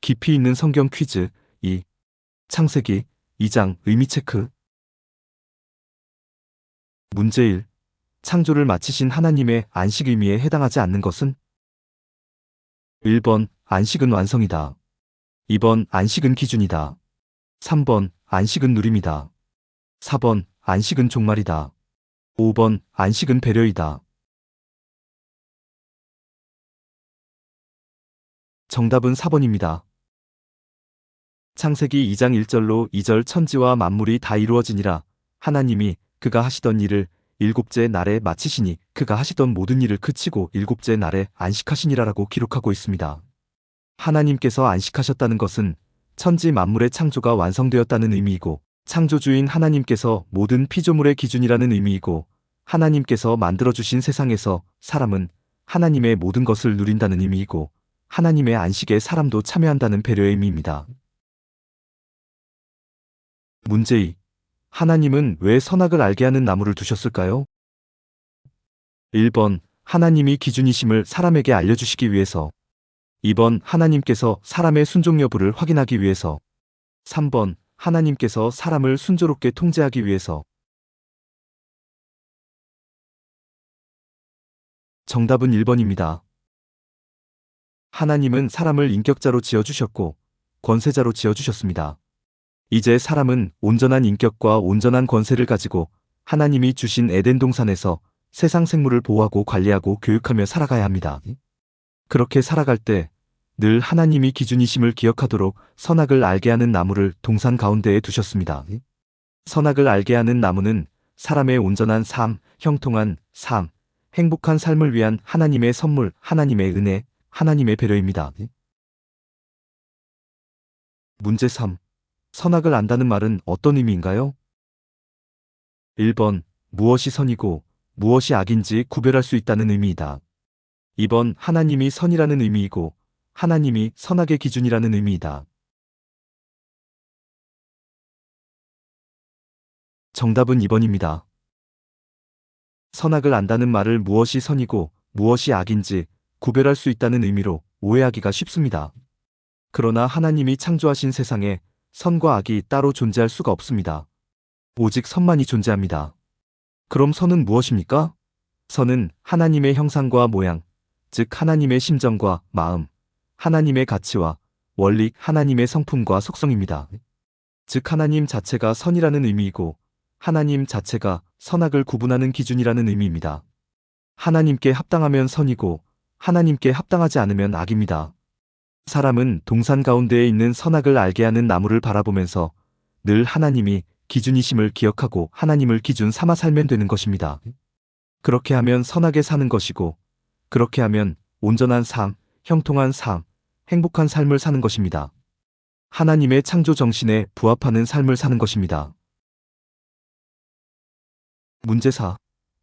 깊이 있는 성경 퀴즈 2. 창세기 2장 의미 체크. 문제 1. 창조를 마치신 하나님의 안식 의미에 해당하지 않는 것은? 1번 안식은 완성이다. 2번 안식은 기준이다. 3번 안식은 누림이다. 4번 안식은 종말이다. 5번 안식은 배려이다. 정답은 4번입니다. 창세기 2장 1절로 2절 천지와 만물이 다 이루어지니라. 하나님이 그가 하시던 일을 일곱째 날에 마치시니 그가 하시던 모든 일을 그치고 일곱째 날에 안식하시니라라고 기록하고 있습니다. 하나님께서 안식하셨다는 것은 천지 만물의 창조가 완성되었다는 의미이고, 창조주인 하나님께서 모든 피조물의 기준이라는 의미이고, 하나님께서 만들어주신 세상에서 사람은 하나님의 모든 것을 누린다는 의미이고, 하나님의 안식에 사람도 참여한다는 배려의 의미입니다. 문제 2. 하나님은 왜 선악을 알게 하는 나무를 두셨을까요? 1번 하나님이 기준이심을 사람에게 알려주시기 위해서. 2번 하나님께서 사람의 순종 여부를 확인하기 위해서. 3번 하나님께서 사람을 순조롭게 통제하기 위해서. 정답은 1번입니다. 하나님은 사람을 인격자로 지어주셨고 권세자로 지어주셨습니다. 이제 사람은 온전한 인격과 온전한 권세를 가지고 하나님이 주신 에덴 동산에서 세상 생물을 보호하고 관리하고 교육하며 살아가야 합니다. 그렇게 살아갈 때 늘 하나님이 기준이심을 기억하도록 선악을 알게 하는 나무를 동산 가운데에 두셨습니다. 선악을 알게 하는 나무는 사람의 온전한 삶, 형통한 삶, 행복한 삶을 위한 하나님의 선물, 하나님의 은혜, 하나님의 배려입니다. 문제 3. 선악을 안다는 말은 어떤 의미인가요? 1번 무엇이 선이고 무엇이 악인지 구별할 수 있다는 의미이다. 2번 하나님이 선이라는 의미이고 하나님이 선악의 기준이라는 의미이다. 정답은 2번입니다. 선악을 안다는 말을 무엇이 선이고 무엇이 악인지 구별할 수 있다는 의미로 오해하기가 쉽습니다. 그러나 하나님이 창조하신 세상에 선과 악이 따로 존재할 수가 없습니다. 오직 선만이 존재합니다. 그럼 선은 무엇입니까? 선은 하나님의 형상과 모양, 즉 하나님의 심정과 마음, 하나님의 가치와 원리, 하나님의 성품과 속성입니다. 즉 하나님 자체가 선이라는 의미이고 하나님 자체가 선악을 구분하는 기준이라는 의미입니다. 하나님께 합당하면 선이고 하나님께 합당하지 않으면 악입니다. 사람은 동산 가운데에 있는 선악을 알게 하는 나무를 바라보면서 늘 하나님이 기준이심을 기억하고 하나님을 기준 삼아 살면 되는 것입니다. 그렇게 하면 선하게 사는 것이고, 그렇게 하면 온전한 삶, 형통한 삶, 행복한 삶을 사는 것입니다. 하나님의 창조 정신에 부합하는 삶을 사는 것입니다. 문제 4.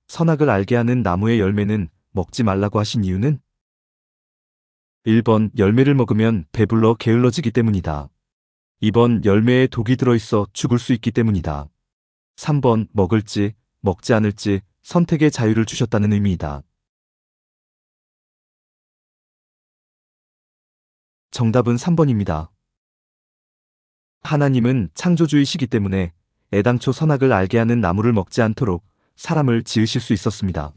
선악을 알게 하는 나무의 열매는 먹지 말라고 하신 이유는? 1번 열매를 먹으면 배불러 게을러지기 때문이다. 2번 열매에 독이 들어있어 죽을 수 있기 때문이다. 3번 먹을지 먹지 않을지 선택의 자유를 주셨다는 의미이다. 정답은 3번입니다. 하나님은 창조주이시기 때문에 애당초 선악을 알게 하는 나무를 먹지 않도록 사람을 지으실 수 있었습니다.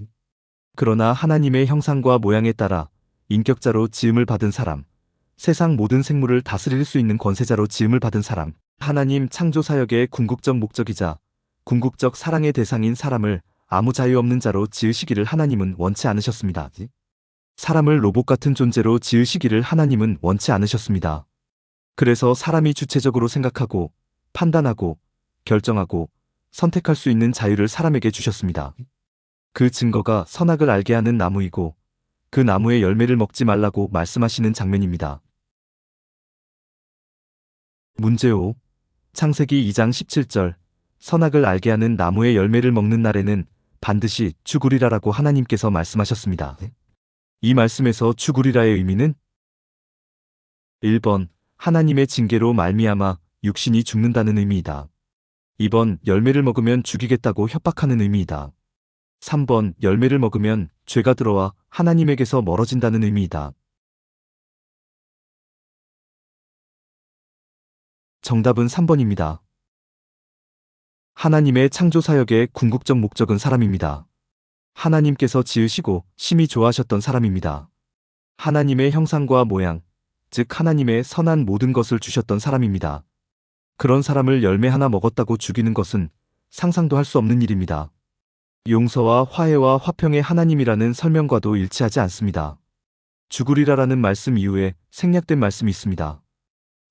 그러나 하나님의 형상과 모양에 따라 인격자로 지음을 받은 사람, 세상 모든 생물을 다스릴 수 있는 권세자로 지음을 받은 사람, 하나님 창조 사역의 궁극적 목적이자 궁극적 사랑의 대상인 사람을 아무 자유 없는 자로 지으시기를 하나님은 원치 않으셨습니다. 사람을 로봇 같은 존재로 지으시기를 하나님은 원치 않으셨습니다. 그래서 사람이 주체적으로 생각하고 판단하고 결정하고 선택할 수 있는 자유를 사람에게 주셨습니다. 그 증거가 선악을 알게 하는 나무이고 그 나무의 열매를 먹지 말라고 말씀하시는 장면입니다. 문제 5. 창세기 2장 17절 선악을 알게 하는 나무의 열매를 먹는 날에는 반드시 죽으리라라고 하나님께서 말씀하셨습니다. 이 말씀에서 죽으리라의 의미는? 1번 하나님의 징계로 말미암아 육신이 죽는다는 의미이다. 2번 열매를 먹으면 죽이겠다고 협박하는 의미이다. 3번 열매를 먹으면 죄가 들어와 하나님에게서 멀어진다는 의미이다. 정답은 3번입니다. 하나님의 창조 사역의 궁극적 목적은 사람입니다. 하나님께서 지으시고 심히 좋아하셨던 사람입니다. 하나님의 형상과 모양, 즉 하나님의 선한 모든 것을 주셨던 사람입니다. 그런 사람을 열매 하나 먹었다고 죽이는 것은 상상도 할 수 없는 일입니다. 용서와 화해와 화평의 하나님이라는 설명과도 일치하지 않습니다. 죽으리라라는 말씀 이후에 생략된 말씀이 있습니다.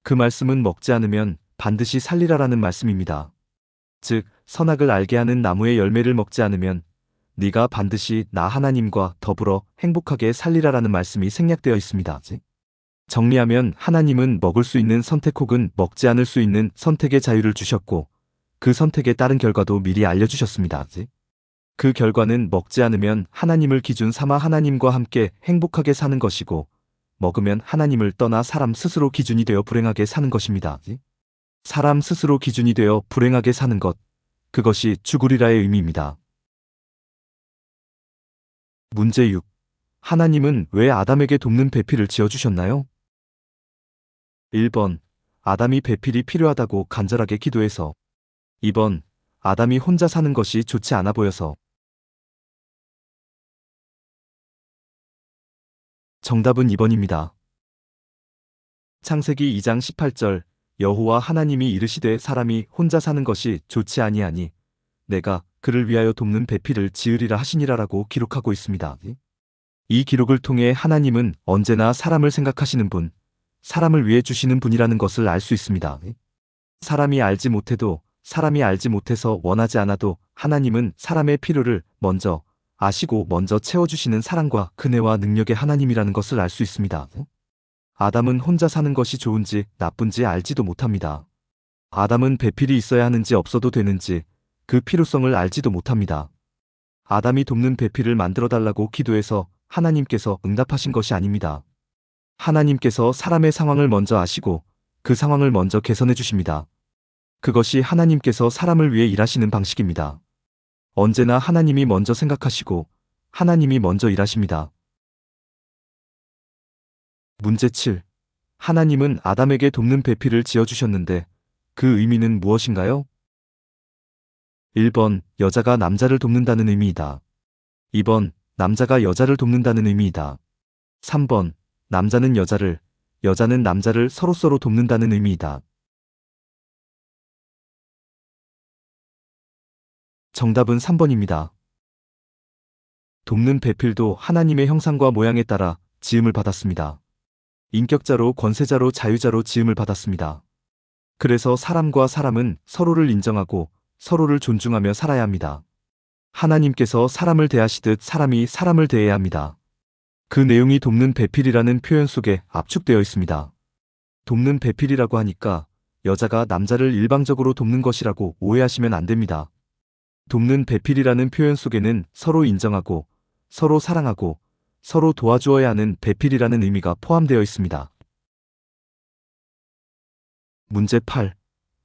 그 말씀은 먹지 않으면 반드시 살리라라는 말씀입니다. 즉, 선악을 알게 하는 나무의 열매를 먹지 않으면 네가 반드시 나 하나님과 더불어 행복하게 살리라라는 말씀이 생략되어 있습니다. 정리하면 하나님은 먹을 수 있는 선택 혹은 먹지 않을 수 있는 선택의 자유를 주셨고 그 선택에 따른 결과도 미리 알려주셨습니다. 그 결과는 먹지 않으면 하나님을 기준 삼아 하나님과 함께 행복하게 사는 것이고 먹으면 하나님을 떠나 사람 스스로 기준이 되어 불행하게 사는 것입니다. 사람 스스로 기준이 되어 불행하게 사는 것, 그것이 죽으리라의 의미입니다. 문제 6. 하나님은 왜 아담에게 돕는 배필을 지어주셨나요? 1번. 아담이 배필이 필요하다고 간절하게 기도해서. 2번. 아담이 혼자 사는 것이 좋지 않아 보여서. 정답은 2번입니다. 창세기 2장 18절 여호와 하나님이 이르시되 사람이 혼자 사는 것이 좋지 아니하니 내가 그를 위하여 돕는 배필을 지으리라 하시니라라고 기록하고 있습니다. 이 기록을 통해 하나님은 언제나 사람을 생각하시는 분, 사람을 위해 주시는 분이라는 것을 알 수 있습니다. 사람이 알지 못해도 사람이 알지 못해서 원하지 않아도 하나님은 사람의 필요를 먼저 아시고 먼저 채워주시는 사랑과 은혜와 능력의 하나님이라는 것을 알 수 있습니다. 아담은 혼자 사는 것이 좋은지 나쁜지 알지도 못합니다. 아담은 배필이 있어야 하는지 없어도 되는지 그 필요성을 알지도 못합니다. 아담이 돕는 배필을 만들어 달라고 기도해서 하나님께서 응답하신 것이 아닙니다. 하나님께서 사람의 상황을 먼저 아시고 그 상황을 먼저 개선해 주십니다. 그것이 하나님께서 사람을 위해 일하시는 방식입니다. 언제나 하나님이 먼저 생각하시고 하나님이 먼저 일하십니다. 문제 7. 하나님은 아담에게 돕는 배필을 지어주셨는데 그 의미는 무엇인가요? 1번. 여자가 남자를 돕는다는 의미이다. 2번. 남자가 여자를 돕는다는 의미이다. 3번. 남자는 여자를, 여자는 남자를 서로서로 돕는다는 의미이다. 정답은 3번입니다. 돕는 배필도 하나님의 형상과 모양에 따라 지음을 받았습니다. 인격자로 권세자로 자유자로 지음을 받았습니다. 그래서 사람과 사람은 서로를 인정하고 서로를 존중하며 살아야 합니다. 하나님께서 사람을 대하시듯 사람이 사람을 대해야 합니다. 그 내용이 돕는 배필이라는 표현 속에 압축되어 있습니다. 돕는 배필이라고 하니까 여자가 남자를 일방적으로 돕는 것이라고 오해하시면 안 됩니다. 돕는 배필이라는 표현 속에는 서로 인정하고 서로 사랑하고 서로 도와주어야 하는 배필이라는 의미가 포함되어 있습니다. 문제 8.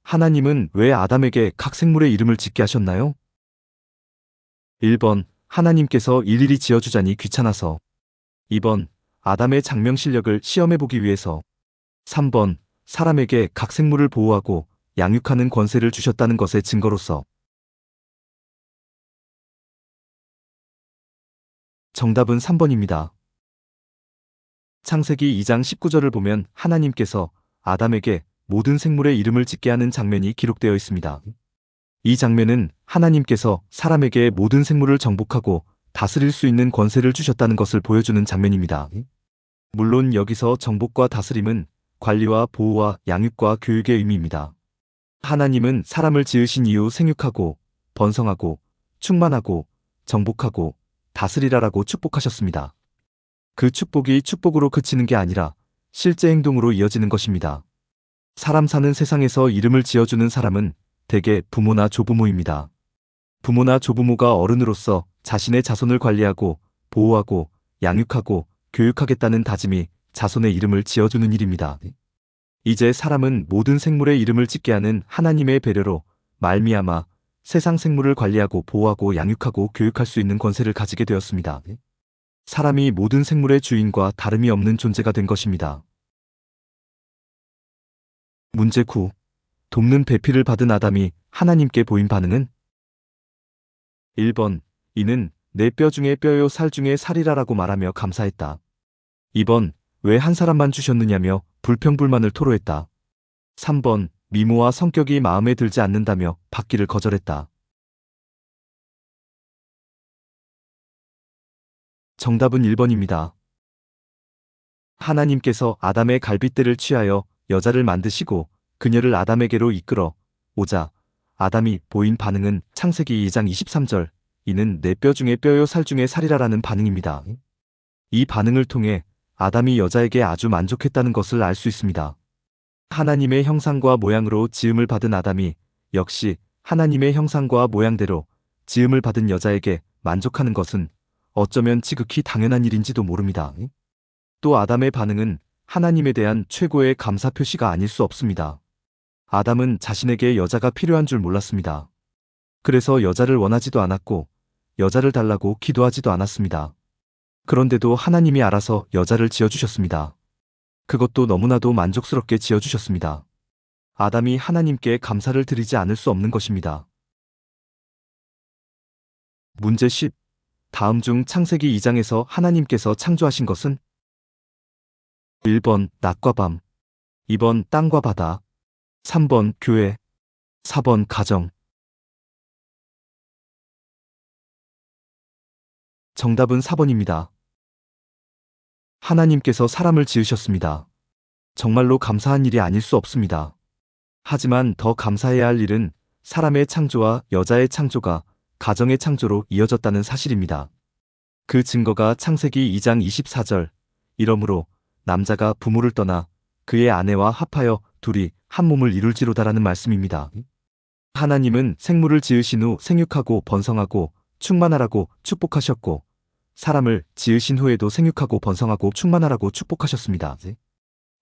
하나님은 왜 아담에게 각 생물의 이름을 짓게 하셨나요? 1번. 하나님께서 일일이 지어주자니 귀찮아서. 2번. 아담의 장명 실력을 시험해보기 위해서. 3번. 사람에게 각 생물을 보호하고 양육하는 권세를 주셨다는 것의 증거로서. 정답은 3번입니다. 창세기 2장 19절을 보면 하나님께서 아담에게 모든 생물의 이름을 짓게 하는 장면이 기록되어 있습니다. 이 장면은 하나님께서 사람에게 모든 생물을 정복하고 다스릴 수 있는 권세를 주셨다는 것을 보여주는 장면입니다. 물론 여기서 정복과 다스림은 관리와 보호와 양육과 교육의 의미입니다. 하나님은 사람을 지으신 이후 생육하고 번성하고 충만하고 정복하고 다스리라라고 축복하셨습니다. 그 축복이 축복으로 그치는 게 아니라 실제 행동으로 이어지는 것입니다. 사람 사는 세상에서 이름을 지어주는 사람은 대개 부모나 조부모입니다. 부모나 조부모가 어른으로서 자신의 자손을 관리하고 보호하고 양육하고 교육하겠다는 다짐이 자손의 이름을 지어주는 일입니다. 이제 사람은 모든 생물의 이름을 짓게 하는 하나님의 배려로 말미암아 세상 생물을 관리하고 보호하고 양육하고 교육할 수 있는 권세를 가지게 되었습니다. 사람이 모든 생물의 주인과 다름이 없는 존재가 된 것입니다. 문제 9. 돕는 배필을 받은 아담이 하나님께 보인 반응은 1번. 이는 내 뼈 중에 뼈요 살 중에 살이라라고 말하며 감사했다. 2번. 왜 한 사람만 주셨느냐며 불평불만을 토로했다. 3번. 미모와 성격이 마음에 들지 않는다며 받기를 거절했다. 정답은 1번입니다. 하나님께서 아담의 갈빗대를 취하여 여자를 만드시고 그녀를 아담에게로 이끌어 오자 아담이 보인 반응은 창세기 2장 23절 이는 내 뼈 중에 뼈요 살 중에 살이라라는 반응입니다. 이 반응을 통해 아담이 여자에게 아주 만족했다는 것을 알 수 있습니다. 하나님의 형상과 모양으로 지음을 받은 아담이 역시 하나님의 형상과 모양대로 지음을 받은 여자에게 만족하는 것은 어쩌면 지극히 당연한 일인지도 모릅니다. 또 아담의 반응은 하나님에 대한 최고의 감사 표시가 아닐 수 없습니다. 아담은 자신에게 여자가 필요한 줄 몰랐습니다. 그래서 여자를 원하지도 않았고 여자를 달라고 기도하지도 않았습니다. 그런데도 하나님이 알아서 여자를 지어주셨습니다. 그것도 너무나도 만족스럽게 지어주셨습니다. 아담이 하나님께 감사를 드리지 않을 수 없는 것입니다. 문제 10. 다음 중 창세기 2장에서 하나님께서 창조하신 것은 1번 낮과 밤, 2번 땅과 바다, 3번 교회, 4번 가정. 정답은 4번입니다. 하나님께서 사람을 지으셨습니다. 정말로 감사한 일이 아닐 수 없습니다. 하지만 더 감사해야 할 일은 사람의 창조와 여자의 창조가 가정의 창조로 이어졌다는 사실입니다. 그 증거가 창세기 2장 24절 이러므로 남자가 부모를 떠나 그의 아내와 합하여 둘이 한 몸을 이룰지로다라는 말씀입니다. 하나님은 생물을 지으신 후 생육하고 번성하고 충만하라고 축복하셨고 사람을 지으신 후에도 생육하고 번성하고 충만하라고 축복하셨습니다.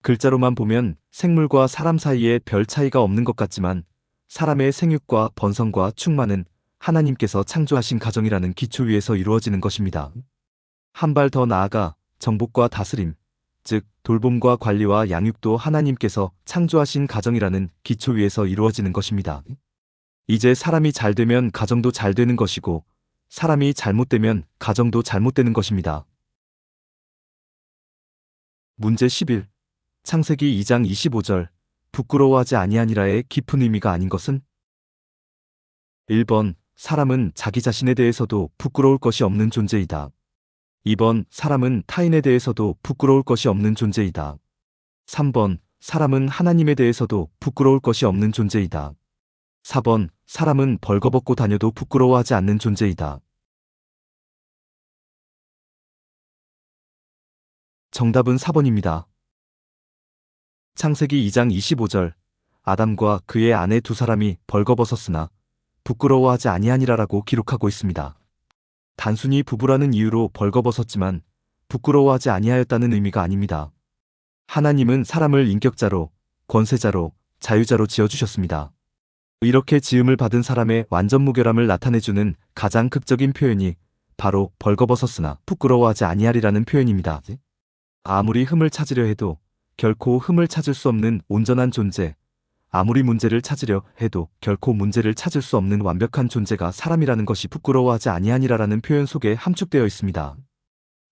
글자로만 보면 생물과 사람 사이에 별 차이가 없는 것 같지만 사람의 생육과 번성과 충만은 하나님께서 창조하신 가정이라는 기초 위에서 이루어지는 것입니다. 한 발 더 나아가 정복과 다스림, 즉 돌봄과 관리와 양육도 하나님께서 창조하신 가정이라는 기초 위에서 이루어지는 것입니다. 이제 사람이 잘 되면 가정도 잘 되는 것이고 사람이 잘못되면 가정도 잘못되는 것입니다. 문제 11. 창세기 2장 25절 부끄러워하지 아니하니라의 깊은 의미가 아닌 것은 1번 사람은 자기 자신에 대해서도 부끄러울 것이 없는 존재이다. 2번 사람은 타인에 대해서도 부끄러울 것이 없는 존재이다. 3번 사람은 하나님에 대해서도 부끄러울 것이 없는 존재이다. 4번 사람은 벌거벗고 다녀도 부끄러워하지 않는 존재이다. 정답은 4번입니다. 창세기 2장 25절 아담과 그의 아내 두 사람이 벌거벗었으나 부끄러워하지 아니하니라라고 기록하고 있습니다. 단순히 부부라는 이유로 벌거벗었지만 부끄러워하지 아니하였다는 의미가 아닙니다. 하나님은 사람을 인격자로, 권세자로, 자유자로 지어주셨습니다. 이렇게 지음을 받은 사람의 완전 무결함을 나타내주는 가장 극적인 표현이 바로 벌거벗었으나 부끄러워하지 아니하리라는 표현입니다. 아무리 흠을 찾으려 해도 결코 흠을 찾을 수 없는 온전한 존재, 아무리 문제를 찾으려 해도 결코 문제를 찾을 수 없는 완벽한 존재가 사람이라는 것이 부끄러워하지 아니하니라라는 표현 속에 함축되어 있습니다.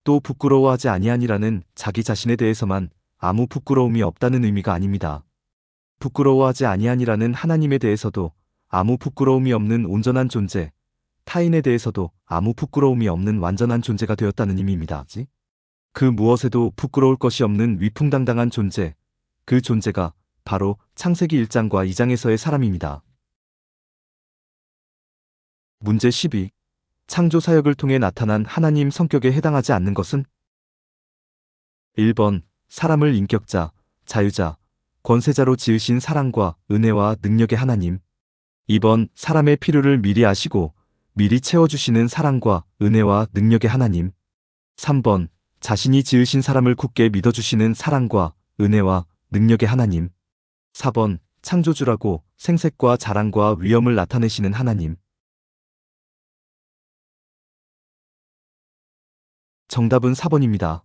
또 부끄러워하지 아니하니라는 자기 자신에 대해서만 아무 부끄러움이 없다는 의미가 아닙니다. 부끄러워하지 아니하니라는 하나님에 대해서도 아무 부끄러움이 없는 온전한 존재, 타인에 대해서도 아무 부끄러움이 없는 완전한 존재가 되었다는 의미입니다. 그 무엇에도 부끄러울 것이 없는 위풍당당한 존재, 그 존재가 바로 창세기 1장과 2장에서의 사람입니다. 문제 12. 창조 사역을 통해 나타난 하나님 성격에 해당하지 않는 것은 1번 사람을 인격자, 자유자, 권세자로 지으신 사랑과 은혜와 능력의 하나님. 2번 사람의 필요를 미리 아시고 미리 채워주시는 사랑과 은혜와 능력의 하나님. 3번 자신이 지으신 사람을 굳게 믿어주시는 사랑과 은혜와 능력의 하나님. 4번 창조주라고 생색과 자랑과 위엄을 나타내시는 하나님. 정답은 4번입니다.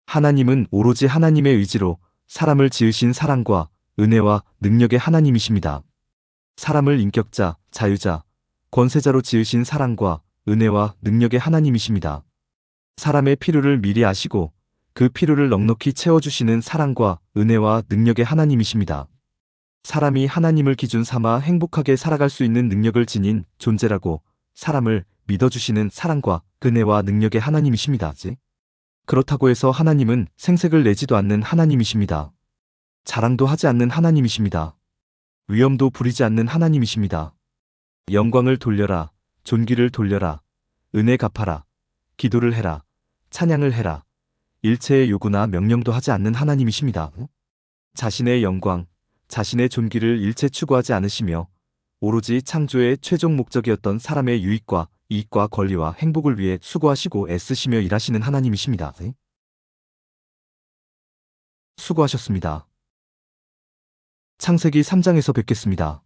하나님은 오로지 하나님의 의지로 사람을 지으신 사랑과 은혜와 능력의 하나님이십니다. 사람을 인격자, 자유자, 권세자로 지으신 사랑과 은혜와 능력의 하나님이십니다. 사람의 필요를 미리 아시고 그 필요를 넉넉히 채워주시는 사랑과 은혜와 능력의 하나님이십니다. 사람이 하나님을 기준 삼아 행복하게 살아갈 수 있는 능력을 지닌 존재라고 사람을 믿어주시는 사랑과 은혜와 능력의 하나님이십니다. 그렇다고 해서 하나님은 생색을 내지도 않는 하나님이십니다. 자랑도 하지 않는 하나님이십니다. 위엄도 부리지 않는 하나님이십니다. 영광을 돌려라, 존귀를 돌려라, 은혜 갚아라, 기도를 해라, 찬양을 해라, 일체의 요구나 명령도 하지 않는 하나님이십니다. 자신의 영광, 자신의 존귀를 일체 추구하지 않으시며 오로지 창조의 최종 목적이었던 사람의 유익과 이익과 권리와 행복을 위해 수고하시고 애쓰시며 일하시는 하나님이십니다. 수고하셨습니다. 창세기 3장에서 뵙겠습니다.